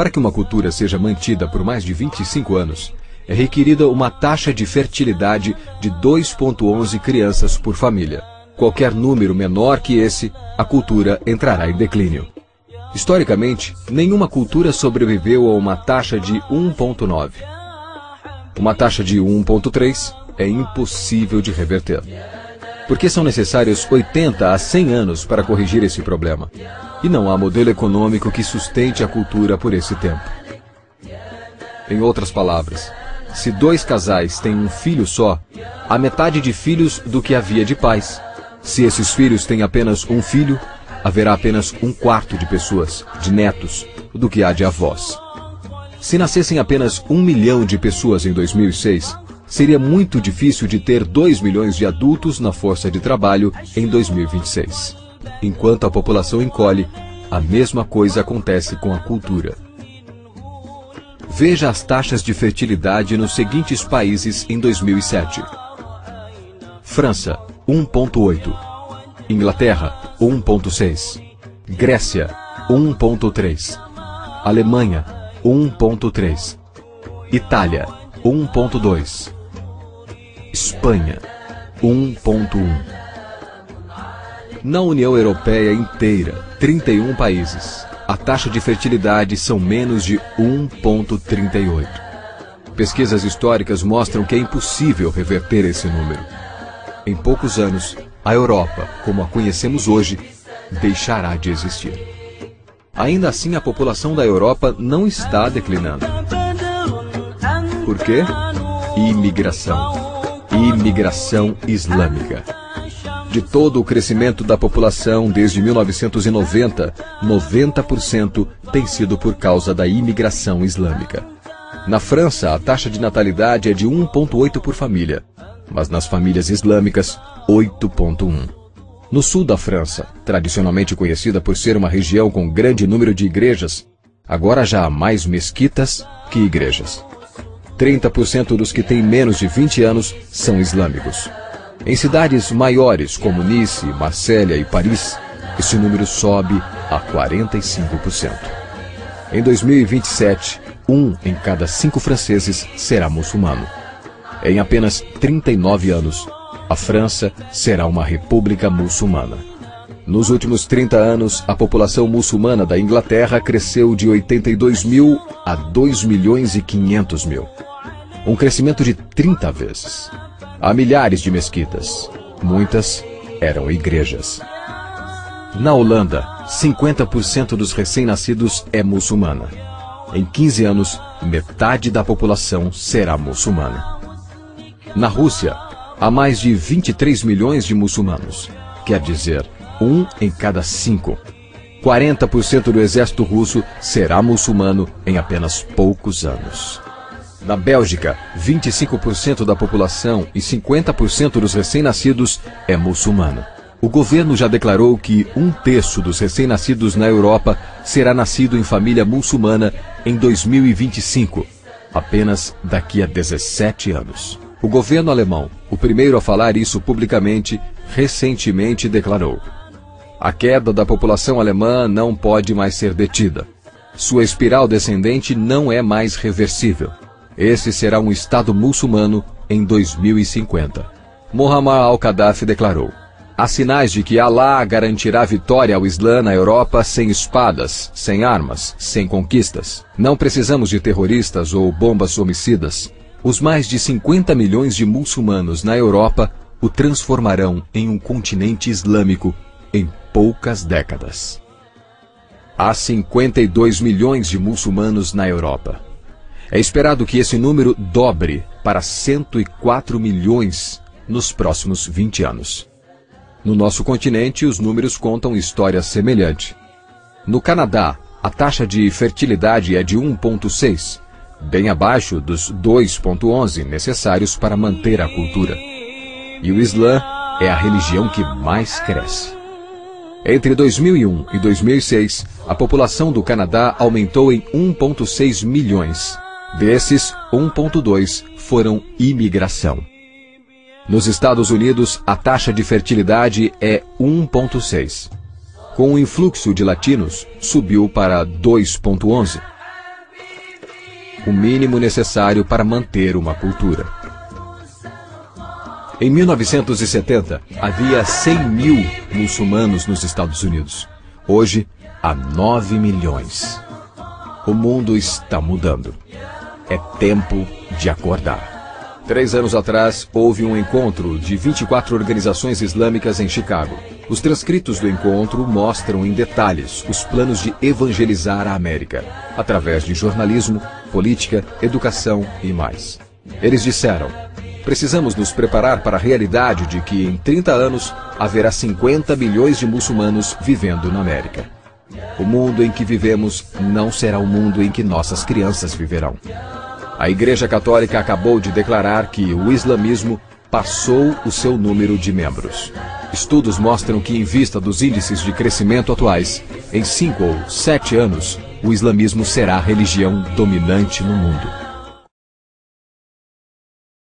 Para que uma cultura seja mantida por mais de 25 anos, é requerida uma taxa de fertilidade de 2,11 crianças por família. Qualquer número menor que esse, a cultura entrará em declínio. Historicamente, nenhuma cultura sobreviveu a uma taxa de 1,9. Uma taxa de 1,3 é impossível de reverter. Porque são necessários 80 a 100 anos para corrigir esse problema. E não há modelo econômico que sustente a cultura por esse tempo. Em outras palavras, se 2 casais têm um filho só, há metade de filhos do que havia de pais. Se esses filhos têm apenas um filho, haverá apenas 1/4 de pessoas, de netos, do que há de avós. Se nascessem apenas 1 milhão de pessoas em 2006, seria muito difícil de ter 2 milhões de adultos na força de trabalho em 2026. Enquanto a população encolhe, a mesma coisa acontece com a cultura. Veja as taxas de fertilidade nos seguintes países em 2007. França, 1,8. Inglaterra, 1,6. Grécia, 1,3. Alemanha, 1,3. Itália, 1,2. Espanha, 1,1. Na União Europeia inteira, 31 países, a taxa de fertilidade são menos de 1,38. Pesquisas históricas mostram que é impossível reverter esse número. Em poucos anos, a Europa, como a conhecemos hoje, deixará de existir. Ainda assim, a população da Europa não está declinando. Por quê? Imigração. Imigração islâmica. De todo o crescimento da população desde 1990, 90% tem sido por causa da imigração islâmica. Na França, a taxa de natalidade é de 1,8 por família, mas nas famílias islâmicas, 8,1. No sul da França, tradicionalmente conhecida por ser uma região com grande número de igrejas, agora já há mais mesquitas que igrejas. 30% dos que têm menos de 20 anos são islâmicos. Em cidades maiores como Nice, Marsella e Paris, esse número sobe a 45%. Em 2027, 1 em cada 5 franceses será muçulmano. Em apenas 39 anos, a França será uma república muçulmana. Nos últimos 30 anos, a população muçulmana da Inglaterra cresceu de 82 mil a 2.500.000. Um crescimento de 30 vezes. Há milhares de mesquitas. Muitas eram igrejas. Na Holanda, 50% dos recém-nascidos é muçulmana. Em 15 anos, metade da população será muçulmana. Na Rússia, há mais de 23 milhões de muçulmanos. Quer dizer, 1 em cada 5. 40% do exército russo será muçulmano em apenas poucos anos. Na Bélgica, 25% da população e 50% dos recém-nascidos é muçulmano. O governo já declarou que 1/3 dos recém-nascidos na Europa será nascido em família muçulmana em 2025, apenas daqui a 17 anos. O governo alemão, o primeiro a falar isso publicamente, recentemente declarou: a queda da população alemã não pode mais ser detida. Sua espiral descendente não é mais reversível. Esse será um Estado muçulmano em 2050. Muammar al-Gaddafi declarou: há sinais de que Alá garantirá vitória ao Islã na Europa sem espadas, sem armas, sem conquistas. Não precisamos de terroristas ou bombas homicidas. Os mais de 50 milhões de muçulmanos na Europa o transformarão em um continente islâmico em poucas décadas. Há 52 milhões de muçulmanos na Europa. É esperado que esse número dobre para 104 milhões nos próximos 20 anos. No nosso continente, os números contam história semelhante. No Canadá, a taxa de fertilidade é de 1,6, bem abaixo dos 2,11 necessários para manter a cultura. E o Islã é a religião que mais cresce. Entre 2001 e 2006, a população do Canadá aumentou em 1,6 milhões. Desses, 1,2 foram imigração. Nos Estados Unidos, a taxa de fertilidade é 1,6. Com o influxo de latinos, subiu para 2,11. o mínimo necessário para manter uma cultura. Em 1970, havia 100 mil muçulmanos nos Estados Unidos. Hoje, há 9 milhões. O mundo está mudando. É tempo de acordar. 3 anos atrás, houve um encontro de 24 organizações islâmicas em Chicago. Os transcritos do encontro mostram em detalhes os planos de evangelizar a América, através de jornalismo, política, educação e mais. Eles disseram: precisamos nos preparar para a realidade de que em 30 anos haverá 50 milhões de muçulmanos vivendo na América. O mundo em que vivemos não será o mundo em que nossas crianças viverão. A Igreja Católica acabou de declarar que o islamismo passou o seu número de membros. Estudos mostram que, em vista dos índices de crescimento atuais, em 5 ou 7 anos, o islamismo será a religião dominante no mundo.